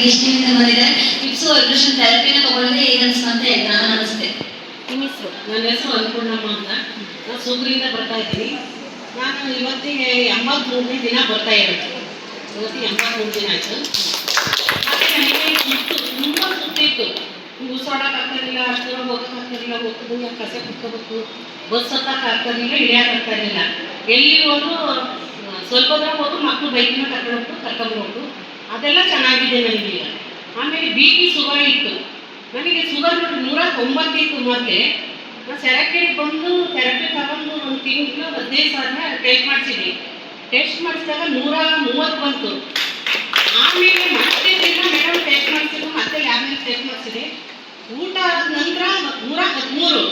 ಇಷ್ಟದಿಂದ ಬಂದಿದ್ದಾರೆ. Hips vibration ಥೆರಪಿನ ತಗೊಳ್ಳೋದೇ ಹೇಗೆ ಅನಿಸ್ತು ಅಂತ ಹೇಳ್ತಾರೆ. ನಮಸ್ತೆ, ನಿಮ್ಮ ಹೆಸರು? ನನ್ನ ಹೆಸರು ಅನ್ನಪೂರ್ಣಮ್ಮ ಅಂತ. ನಾನು ಸೂಗರಿಂದ ಬರ್ತಾ ಇದ್ದೀನಿ. ನಾನು ಇವತ್ತಿಗೆ 83ನೇ ದಿನ ಬರ್ತಾ ಇರೋದು. ಇವತ್ತಿಗೆ 83 ದಿನ ಆಯಿತು. ಮತ್ತು ನನಗೆ ಸುತ್ತು ತುಂಬ ಸುತ್ತಿತ್ತು. ಉಸಿರಾಡೋಕೆ ಆಗ್ತಾಯಿರಲಿಲ್ಲ, ಅಷ್ಟು ದೂರ ಹೋಗೋಕೆ ಆಗ್ತಾಯಿರಲಿಲ್ಲ, ಹೋಗ್ತಿದ್ದಂಗೆ ಕಸ ಕುತ್ಕೋಬೇಕು, ಬಸ್ ಹತ್ತಕ್ಕೆ ಆಗ್ತಾಯಿರಲಿಲ್ಲ, ಇಳಿಯೋಕೆ ಆಗ್ತಾಯಿರಲಿಲ್ಲ. ಎಲ್ಲಿ ಹೋದ್ರು ಸ್ವಲ್ಪ ದೂರ ಹೋದ್ರು ಮಕ್ಕಳು ಬೈಕಿನ ಕರ್ಕೊಂಡ್ಬಿಟ್ಟು ಅದೆಲ್ಲ ಚೆನ್ನಾಗಿದೆ ನನಗೀಗ. ಆಮೇಲೆ ಬಿ ಪಿ ಶುಗರ್ ಇತ್ತು. ನನಗೆ ಶುಗರ್ 109 ಇತ್ತು. ಮೊದಲೇ ನಾನು ಸೆರಕೆಗೆ ಬಂದು ಥೆರಪಿ ತಗೊಂಡು 1 ತಿಂಗಳು 15 ಸಾವಿರ ಟೆಸ್ಟ್ ಮಾಡಿಸಿದ್ವಿ. ಟೆಸ್ಟ್ ಮಾಡಿಸಿದಾಗ 130 ಬಂತು. ಆಮೇಲೆ ಮತ್ತೆ ಮೇಡಮ್ ಟೆಸ್ಟ್ ಮಾಡಿಸಿದ್ರು, ಮತ್ತೆ ಲ್ಯಾಬ್ನಲ್ಲಿ ಟೆಸ್ಟ್ ಮಾಡಿಸಿದೆ. ಊಟ ಆದ ನಂತರ 113,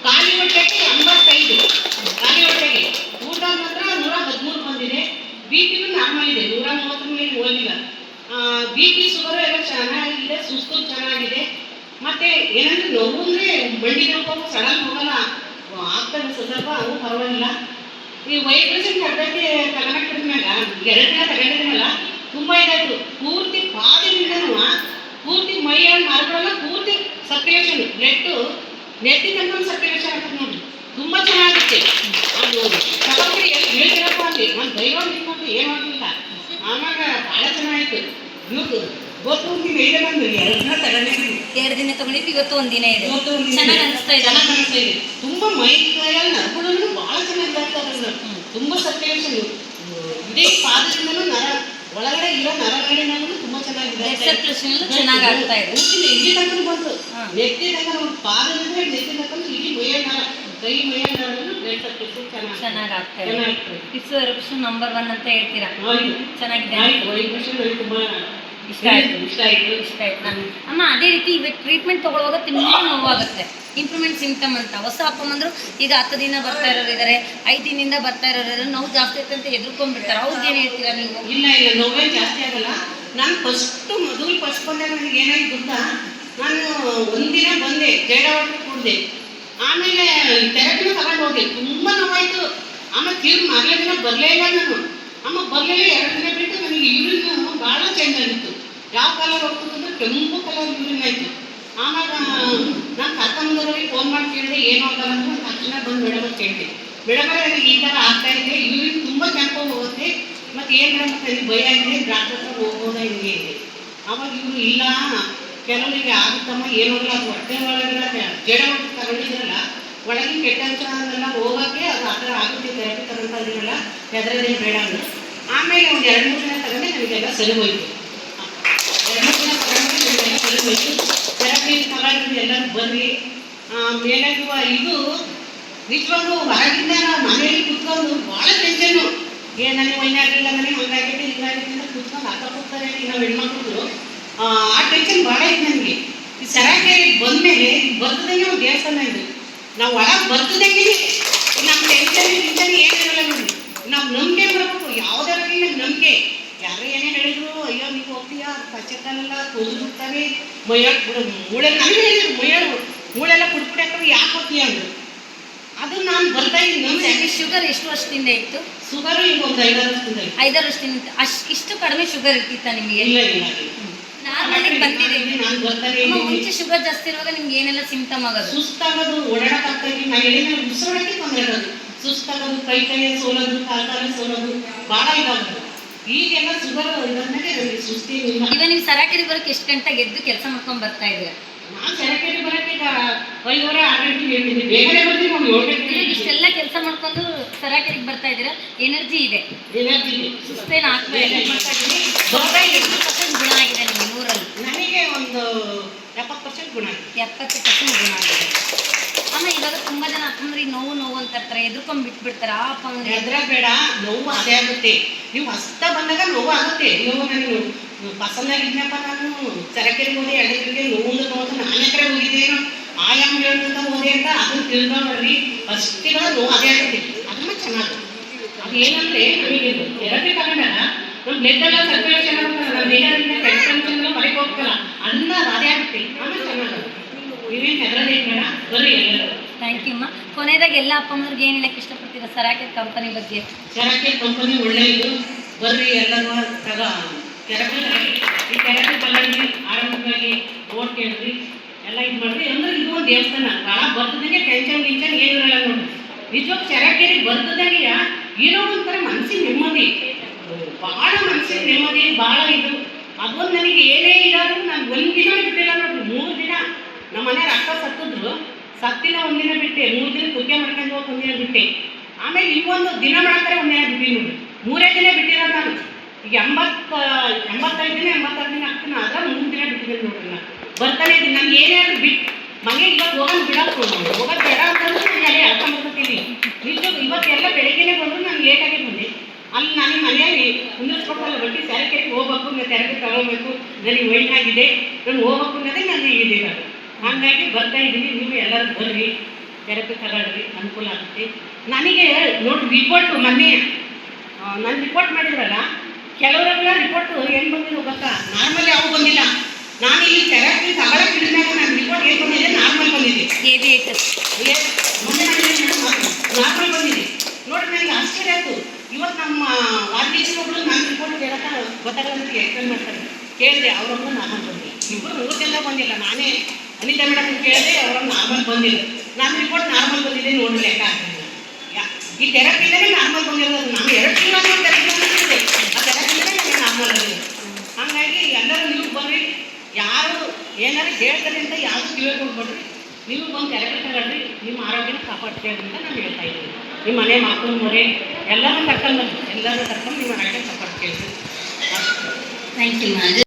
ಖಾಲಿ ಹೊಟ್ಟೆಗೆ 85, ಖಾಲಿ ಹೊಟ್ಟೆಗೆ ಊಟ ಆದ ನಂತರ 113 ಬಂದಿದೆ. ಬಿ ಪಿನೂ ನಾರ್ಮಲ್ ಇದೆ, 130 ಮೇಲೆ ಹೋಗಿಲ್ಲ. ಬಿ ಪಿ ಶುಗರು ಎಲ್ಲ ಚೆನ್ನಾಗಿದೆ, ಸುಸ್ತು ಚೆನ್ನಾಗಿದೆ. ಮತ್ತು ಏನಂದರೆ ನೋವು ಅಂದರೆ ಮಂಡಿ ನೋವು ಸಡನ್ ಹೋಗಲ್ಲ, ಆಗ್ತದೆ ಸ್ವಲ್ಪ, ಅವು ಪರವಾಗಿಲ್ಲ. ಈ ವೈಬ್ರೇಷನ್ ಅಡ್ಡಕ್ಕೆ ತಗೊಂಡಿದ್ಮ್ಯಾಗ 2 ದಿನ ತಗೊಂಡಿದ್ದೀನಲ್ಲ, ತುಂಬ ಇದಾಯಿತು. ಪೂರ್ತಿ ಪಾದದಿಂದನೂ ಪೂರ್ತಿ ಮೈಯಲ್ಲಿ ನರಗಳೆಲ್ಲ ಪೂರ್ತಿ ಸರ್ಕ್ಯುಲೇಷನ್, ಬ್ಲಡ್ಡು ನೆತ್ತಿ ತನಕ ಸರ್ಕ್ಯುಲೇಷನ್ ಆಗ್ತದೆ ನೋಡಿ, ತುಂಬ ಚೆನ್ನಾಗುತ್ತೆ. ಅದು ತಗೊಂಡ್ರೆ ಹೇಳ್ತಿರಪ್ಪ ಅಲ್ಲಿ ನಾನು ದೈವ ನಿಂತ್ಕೊಂಡು ಏನು ಆಗಲಿಲ್ಲ. ಆವಾಗ ಭಾಳ ಚೆನ್ನಾಗಿತ್ತು. ಇವತ್ತು ಗೊತ್ತು ನೀವು 5 ಬಂದು 2 ದಿನ ತಗೊಂಡಿದ್ದೀವಿ. 2 ದಿನ ತಗೊಂಡಿದ್ದು, ಇವತ್ತು 1 ದಿನ ಇದೆ. ಇವತ್ತು ಚೆನ್ನಾಗಿ ಅನಿಸ್ತಾ ಇದೆ. ಚೆನ್ನಾಗಿ ಅನಿಸ್ತಾ ಇದೆ. ತುಂಬ ಮೈ ಕೈಯಲ್ಲಿ ನರಗಳು ಭಾಳ ಚೆನ್ನಾಗಿ ಆಗ್ತದೆ. ತುಂಬ ಸರ್ಕ್ಯುಲೇಷನ್ ಇಡೀ ಪಾದದಿಂದಲೂ ನರ ಒಳಗಡೆ ಇರೋ ನರಗಳಿಂದಲೂ ತುಂಬ ಚೆನ್ನಾಗಿದೆ. ಚೆನ್ನಾಗಿ ಆಗ್ತಾ ಇದೆ. ಇಲ್ಲಿ ತನಕ ಬಂತು, ನೆತ್ತಿ ತನಕ ಪಾದದಿಂದ ನೆತ್ತಿ ತನಕ ಇಡೀ ಮೈಯ ನರ, ಕೈ ಮೈಯ ನರಗಳು ಬ್ಲಡ್ ಸರ್ಕ್ಯುಲೇಷನ್ ಚೆನ್ನಾಗಿ ಆಗ್ತಾ ಇದೆ. ಹಿಪ್ಸ್ ವೈಬ್ರೇಷನ್ ನಂಬರ್ 1 ಅಂತ ಹೇಳ್ತೀರಾ? ಚೆನ್ನಾಗಿದೆ. ವೈಬ್ರೇಷನ್ ನನಗೆ ತುಂಬ ಇಷ್ಟ ಆಯಿತು. ಅಮ್ಮ, ಅದೇ ರೀತಿ ಇವಾಗ ಟ್ರೀಟ್ಮೆಂಟ್ ತೊಗೊಳ್ಳುವಾಗ ತುಂಬ ನೋವಾಗುತ್ತೆ. ಇಂಪ್ರೂವ್ಮೆಂಟ್ ಸಿಂಪ್ಟಮ್ ಅಂತ ಹೊಸ ಅಪ್ಪಮ್ಮಂದ್ರು ಈಗ 10 ದಿನ ಬರ್ತಾ ಇರೋರು ಇದ್ದಾರೆ, 5 ದಿನದಿಂದ ಬರ್ತಾ ಇರೋರು ನೋವು ಜಾಸ್ತಿ ಆಯ್ತು ಅಂತ ಹೆದರ್ಕೊಂಡ್ಬಿಡ್ತಾರೆ. ಅವ್ರಿಗೆ ಏನು ಹೇಳ್ತೀರಾ ನೀವು? ಇಲ್ಲ, ನೋವೇನು ಜಾಸ್ತಿ ಆಗಲ್ಲ. ನಾನು ಫಸ್ಟ್ ಬಂದಾಗ ನನಗೆ ಏನಾಯ್ತು ಗೊತ್ತಾ, ನಾನು 1 ದಿನ ಬಂದೆ, ಜೇಡ ವಾಟರ್ ಕುಡಿದೆ. ಆಮೇಲೆ ಥೆರಪಿನ ತಗೊಂಡು ಹೋದೆ, ತುಂಬ ನೋವಾಯಿತು. ಆಮೇಲೆ ತಿರುಗಿ ಮಾರನೇ ದಿನ ಬರಲೇ ಇಲ್ಲ ನಾನು. ಆಮೇಲೆ ಬರಲಿಲ್ಲ. 2 ದಿನ ಬಿಟ್ಟು ನನಗೆ ಯೂರಿನ್ ಭಾಳ ಚೇಂಜ್ ಆಗಿತ್ತು. ಯಾವ ಕಲರ್ ಹೋಗ್ತದಂದ್ರೆ ಕೆಂಪು ಕಲರ್ ಯೂರಿನ್ ಆಯಿತು. ಆವಾಗ ನಾನು ಕರ್ಕೊಂಬಂದವ್ರಿಗೆ ಫೋನ್ ಮಾಡಿ ಕೇಳಿದೆ, ಏನು ಆಗಲ್ಲ ಅಂತ. ತಕ್ಷಣ ಬಂದು ಮೇಡಮ್ ಕೇಳಿದೆ, ಮೇಡಮ್ ನನಗೆ ಈ ಥರ ಆಗ್ತಾಯಿದೆ, ಯೂರಿನ್ ತುಂಬ ಕೆಂಪು ಹೋಗುತ್ತೆ, ಮತ್ತು ಏನು ಮೇಡಮ್ ನನಗೆ ಭಯ ಆಗಿದೆ, ಡಾಕ್ಟರ್ ಹತ್ರ ಹೋಗ್ಬೋದಾ ಹಿಂಗೆ ಇದೆ. ಆವಾಗ ಇವರು ಇಲ್ಲ, ಕೆಲವರಿಗೆ ಆಗುತ್ತಮ್ಮ, ಏನೋಲ್ಲ, ಅದು ಹೊಟ್ಟೆ ಒಳಗೆಲ್ಲ ಜಡ ಹೊಟ್ಟೆ ತಗೊಂಡಿದ್ರಲ್ಲ, ಒಳಗಿನ ಕೆಟ್ಟಂಶನೆಲ್ಲ ಹೋಗೋಕ್ಕೆ ಅದು ಆ ಥರ ಆಗುತ್ತೆ. ಥೆರಪಿ ತಗೊಳ್ತಾ ಇದ್ದೀರಲ್ಲ, ಹೆದರೋದೇನು ಬೇಡ ಅಂದರು. ಆಮೇಲೆ ಒಂದು 2-3 ದಿನ ತಗೊಂಡೆ, ನನಗೆಲ್ಲ ಸರಿ ಹೋಯಿತು. 2-3 ದಿನ ತಗೊಂಡು ನನಗೆಲ್ಲ ಸರಿ ಹೋಯಿತು. ಥೆರಪಿ ತಗೊಂಡು ಎಲ್ಲರೂ ಬರ್ರಿ. ಮೇಲಾಗುವ ಇದು ನಿಜವಾಗ್ಲೂ ಹೊರಗಿಂದ ನಾವು ಮನೆಯಲ್ಲಿ ಕುತ್ಕೊಂಡು ಭಾಳ ಟೆನ್ಷನ್ನು, ನನಗೆ ಮೈನಾಗಿಲ್ಲ, ನನಗೆ ಹಂಗಾಗಿತ್ತು ಹಿಂಗಾಗಿತ್ತು ಅಂತ ಕುತ್ಕೊಂಡು ಹಾಕೋಗ್ತಾರೆ ನಾವು ಹೆಣ್ಮಕ್ಳು. ಆ ಟೆನ್ಷನ್ ಭಾಳ ಇತ್ತು ನನಗೆ. ಈ ಸರಾಕೆರೆ ಬಂದಮೇಲೆ ಬರ್ತದಂಗೆ ಒಂದು ದೇವಸ್ಥಾನ ಇದು. ನಾವು ಒಳಗೆ ಬರ್ತದಂಗೆ ನಮ್ಮ ಟೆನ್ಷನ್ ಏನಿರಲ್ಲ ನೋಡಿ. ನಾವು ನಂಬಿಕೆ ಬರಬೇಕು, ಯಾವುದಾರಲ್ಲಿ ನಮ್ಗೆ ನಂಬಿಕೆ. ಯಾರೋ ಏನೇ ಹೇಳಿದ್ರು, ಅಯ್ಯೋ ನೀವು ಹೋಗ್ತೀಯಾ, ಪಚ್ಚಕ್ಕಾಲೆಲ್ಲ ತೊಳೆದು ಬಿಡ್ತಾರೆ, ಮೂಳೆ ನನಗೆ ಹೇಳಿದ್ರು, ಮೂಳೆಲ್ಲ ಪುಡ್ಪುಡಿ ಹಾಕೊಂಡು ಯಾಕೆ ಹೋಗ್ತೀಯ ಅಂದರು. ಅದು ನಾನು ಬರ್ತಾ ಇದ್ದೀನಿ. ಶುಗರ್ ಎಷ್ಟು ವರ್ಷದಿಂದ ಇತ್ತು? ಶುಗರು ಈಗ ಒಂದು 5-6 ವರ್ಷದಿಂದ ಇತ್ತು. 5-6 ವರ್ಷದಿಂದ ಇಷ್ಟು ಕಡಿಮೆ ಶುಗರ್ ಇರ್ತಿತ್ತ ನಿಮಗೆ? ಇಲ್ಲ, ನಾರ್ಮಲ್ ಬಂದಿದೆ. ನಾನು ಬರ್ತಾನೆ. ಮುಂಚೆ ಶುಗರ್ ಜಾಸ್ತಿ ಇರುವಾಗ ನಿಮ್ಗೆ ಏನೆಲ್ಲ ಸಿಂಪ್ಟಮ್ ಆಗೋದು? ಸುಸ್ತಾಗೋದು, ಓಡಾಡಕ್ಕಾಗ್ತಾ ಇದ್ದೀನಿ, ನಾನು ಹೇಳಿದ್ರೆ ಉಸಿರಾಡಕ್ಕೆ ತೊಂದರೆ ಆಗೋದು, ಸುಸ್ತಾಗೋದು, ಕೈ ಸೋಲೋದು, ಕಾಲು ಸೋಲೋದು, ಭಾಳ ಇದಾಗೋದು. ಈಗೆಲ್ಲ ಶುಗರ್ ಇದ್ಮೇಲೆ ನನಗೆ ಸುಸ್ತಿಲ್ಲ. ಈಗ ನೀವು ಸರಾಕೆರೆ ಬರೋಕ್ಕೆ ಎಷ್ಟು ಗಂಟೆಗೆ ಎದ್ದು ಕೆಲಸ ಮಾಡ್ಕೊಂಡು ಬರ್ತಾ ಇದ್ದೀರಾ? ನಾನು ಸರಾಕೆರೆ ಬರೋಕ್ಕೆ ಈಗ 5:30-6 ಗಂಟೆಗೆ ಹೇಳ್ತೀನಿ, ಬೇಗನೆ ಬರ್ತೀನಿ. ನಾವು 7 ಗಂಟೆಗೆ ಇಷ್ಟೆಲ್ಲ ಕೆಲಸ ಮಾಡ್ಕೊಂಡು ಸರಾಕೆರೆಗೆ ಬರ್ತಾ ಇದ್ದೀರಾ, ಎನರ್ಜಿ ಇದೆ, ಸುಸ್ತೇನು ಆಗ್ತಾ ಇಲ್ಲ. 70% ಗುಣ ಆಗಿದೆ ನಿಮಗೆ 100ರಲ್ಲಿ? ನನಗೆ ಒಂದು 70% ಗುಣ ಆಗಿದೆ. 70% ಗುಣ ಆಗಿದೆ. ಆಮೇಲೆ ಇವಾಗ ತುಂಬ ಜನ ಅಪ್ಪಂದ್ರಿಗೆ ನೋವು ಅಂತ ಇರ್ತಾರೆ, ಎದುರ್ಕೊಂಡು ಬಿಟ್ಬಿಡ್ತಾರೆ. ಆ ಅಪ್ಪ ಅಂದ್ರೆ ಹೆದರಬೇಡ, ನೋವು ಅದೇ ಆಗುತ್ತೆ. ನೀವು ಹೊಸ್ತ ಬಂದಾಗ ನೋವು ಆಗುತ್ತೆ. ನನಗೆ ಪಸಂದಾಗಿದ್ನಪ್ಪ, ನಾನು ಸರಕೆರೆಗೆ ಹೋದೆ, 2 ದಿನಕ್ಕೆ ನೋವು ನಾನು ಎಕರೆ ಹೋಗಿದ್ದೇನೋ, ಆಯಾಮ ಹೇಳ್ತಾ ಹೋದೆ ಅಂತ ಅದನ್ನು ತಿಳ್ಕೊಂಡ್ರಿ. ಫಸ್ಟಿಗೆ ನೋವು ಅದೇ ಆಗುತ್ತೆ, ಅದನ್ನ ಚೆನ್ನಾಗಿ. ಅದು ಏನಂದರೆ ನಮಗೆ ಥೆರಪಿ ತಗೊಂಡಾಗ ನಮ್ಮ ಬ್ಲಡ್ ಎಲ್ಲ ಸರ್ಕ್ಯುಲೇಷನ್ ಆಗುತ್ತೆ, ನಮ್ಮ ದೇಹದಿಂದ ಕೆಟ್ಟಂಶನೆಲ್ಲ ಹೊರಗೆ ಹೋಗ್ತಲ್ಲ, ಅದನ್ನ ಅದೇ ಆಗುತ್ತೆ, ಆಮೇಲೆ ಚೆನ್ನಾಗುತ್ತೆ. ನೀವೇನು ಹೆದರದೇ ಬೇಡ, ಬರ್ರಿ ಎಲ್ಲರೂ. ಥ್ಯಾಂಕ್ ಯು ಅಮ್ಮ. ಕೊನೆಯದಾಗಿ ಎಲ್ಲ ಅಪ್ಪ ಅಮ್ಮವ್ರಿಗೆ ಏನು ಹೇಳಕ್ಕೆ ಇಷ್ಟಪಡ್ತೀರಾ ಸರಾಕೆರೆ ಕಂಪನಿ ಬಗ್ಗೆ? ಸರಾಕೆರೆ ಕಂಪನಿ ಒಳ್ಳೆಯದು, ಬರ್ರಿ ಎಲ್ಲರೂ ಥೆರಪಿ ಈ ಥೆರಪಿ ತಗೊಂಡು ಹೋಗಿ ನೋಡ್ಕೇಳ್ರಿ ಎಲ್ಲ ಇದು ಮಾಡ್ರಿ. ಅಂದ್ರೆ ಇದು ಒಂದು ದೇವಸ್ಥಾನ ಭಾಳ ಬರ್ತದಂಗೆ ಟೆನ್ಷನ್ ಗಿನ್ಷನ್ ಏನು ಇರಲ್ಲ ನೋಡ್ರಿ. ನಿಜವಾಗ ಚರಕೇರಿ ಬರ್ತದಂಗೆ ಏನೋ ಒಂಥರ ಮನಸ್ಸಿನ ನೆಮ್ಮದಿ, ಭಾಳ ಮನಸ್ಸಿನ ನೆಮ್ಮದಿ, ಭಾಳ ಇದು. ಅದೊಂದು ನನಗೆ ಏನೇ ಇರೋದು ನಾನು ಒಂದಿನ ಬಿಟ್ಟಿಲ್ಲ ನೋಡ್ರಿ. 3 ದಿನ ನಮ್ಮ ಮನೆಯವ್ರ ಅಕ್ಕ ಸತ್ತಿದ್ರು, ಸತ್ತಿನ ಒಂದಿನ ಬಿಟ್ಟೆ, 3 ದಿನ ಕುಕ್ಕೆ ಮಾಡ್ಕೊಂಡು ಹೋಗಿ ಒಂದಿನ ಬಿಟ್ಟೆ. ಆಮೇಲೆ ಇನ್ನೊಂದು ದಿನ ಮಾಡ್ತಾರೆ, ಒಂದಿನ ಬಿಟ್ಟು ನೋಡ್ರಿ. 3 ದಿನ ಬಿಟ್ಟಿರೋದು ನಾನು. ಈಗ 85 ದಿನ 86 ದಿನ ಆಗ್ತೀನಿ, ಆದ್ರೆ 3 ದಿನ ಬಿಟ್ಟಿದ್ದೀನಿ ನೋಡ್ರಿ. ನಾನು ಬರ್ತಾನೆ ಇದ್ದೀನಿ. ನನಗೆ ಏನೇ ಆದ್ರೂ ಬಿಟ್ಟು ಮನೆಗೆ ಇವತ್ತು ಹೋಗೋದು ಬೇಡ ಅಂತಂದ್ರೆ ನನಗೆ ಅಲ್ಲೇ ಅರ್ಥ ಮಾಡ್ಕೊತೀನಿ. ನಿಜ ಇವತ್ತೆಲ್ಲ ಬೆಳಗ್ಗೆನೇ ಬಂದರು, ನಾನು ಲೇಟಾಗಿ ಬಂದೆ. ಅಲ್ಲಿ ನನಗೆ ಮನೆಯಲ್ಲಿ ಕುಂದಿರ್ಸ್ಕೊಟ್ಟಲ್ಲ ಬಟ್ಟಿ ಸ್ಯಾರಿಕೆಗೆ ಹೋಗ್ಬೇಕು, ನಾನು ತೆರಗೆ ತಗೋಬೇಕು, ನನಗೆ ವೈನಾಗಿದೆ, ನಾನು ಹೋಗ್ಬೇಕು ಅನ್ನೋದೇ ನಾನು ಇದಿರೋದು. ಹಾಗಾಗಿ ಬರ್ತಾ ಇದ್ದೀನಿ. ನೀವು ಎಲ್ಲರೂ ಬರ್ರಿ, ತೆರಪಿ ತಗೊಳ್ರಿ, ಅನುಕೂಲ ಆಗುತ್ತೆ. ನನಗೆ ನೋಡಿ ರಿಪೋರ್ಟು ಮೊನ್ನೆ ನಾನು ರಿಪೋರ್ಟ್ ಮಾಡಿದ್ರಲ್ಲ, ಕೆಲವರೆಲ್ಲ ರಿಪೋರ್ಟು ಏನು ಬಂದಿದ್ದು ಗೊತ್ತಾ, ನಾರ್ಮಲ್ ಯಾವ ಬಂದಿಲ್ಲ. ನಾನು ಇಲ್ಲಿ ಥೆರಪಿ ತಗೊಳಕ್ಕೆ ಹಿಡಿದಾಗ ನನ್ನ ರಿಪೋರ್ಟ್ ಏನು ಬಂದಿದೆ, ನಾರ್ಮಲ್ ಬಂದಿದೆ. ನಾರ್ಮಲ್ ಬಂದಿದೆ ನೋಡಿ. ನನಗೆ ಆಶ್ಚರ್ಯ ಆಯಿತು. ಇವತ್ತು ನಮ್ಮ ವಾರ್ಡಿಸಿ ಒಬ್ಬರು ನನ್ನ ರಿಪೋರ್ಟ್ ಕೇಳಕ್ಕೆ ಗೊತ್ತಾಗಲ್ಲ ಅಂತ ಎಕ್ಸ್ಪ್ಲೇನ್ ಮಾಡ್ತಾರೆ. ಕೇಳಿದೆ, ಅವರೊಬ್ಬರು ನಾರ್ಮಲ್ ಬಂದಿಲ್ಲ. ಇಬ್ಬರು 3 ಜನ ಬಂದಿಲ್ಲ. ನಾನೇ ಅನಿತಾ ಮೇಡಮ್ ಕೇಳಿದೆ, ಅವರೊಬ್ಬರು ನಾರ್ಮಲ್ ಬಂದಿಲ್ಲ. ನನ್ನ ರಿಪೋರ್ಟ್ ನಾರ್ಮಲ್ ಬಂದಿದೆ ನೋಡಿ, ಲೆಕ್ಕ ಹಾಕಿಲ್ಲ. ಈ ಥೆರಪಿಯಿಂದಲೇ ನಾರ್ಮಲ್ ಬಂದಿರೋದು. ನಾನು 2 ತಿಂಗಳು ಥೆರಪಿ ಬಂದಿದ್ದೆ, ಆ ಥೆರಪಿಯಿಂದಲೇ ನನಗೆ ನಾರ್ಮಲ್ ಬಂದಿದೆ. ಹಾಗಾಗಿ ಎಲ್ಲರೂ ನೀವು ಬರ್ರಿ. ಯಾರು ಏನಾರು ಹೇಳ್ತಾರೆ ಅಂತ ಯಾವುದು ಕಿವಿ ಕೊಡ್ಬೇಡ್ರಿ. ನೀವು ಬಂದು ಥೆರಪಿ ತಗೊಳ್ರಿ, ನಿಮ್ಮ ಆರೋಗ್ಯನ ಕಾಪಾಡ್ತೀವಿ ಅಂತ ನಾನು ಹೇಳ್ತಾ ಇದ್ದೀನಿ. ನಿಮ್ಮ ಮನೆ ಮಕ್ಕಳು ಮೊರೆ ಎಲ್ಲರೂ ಕರ್ಕೊಂಡು ನಿಮ್ಮ ಆರೋಗ್ಯ ಕಾಪಾಡ್ತೀವಿ. Thank you.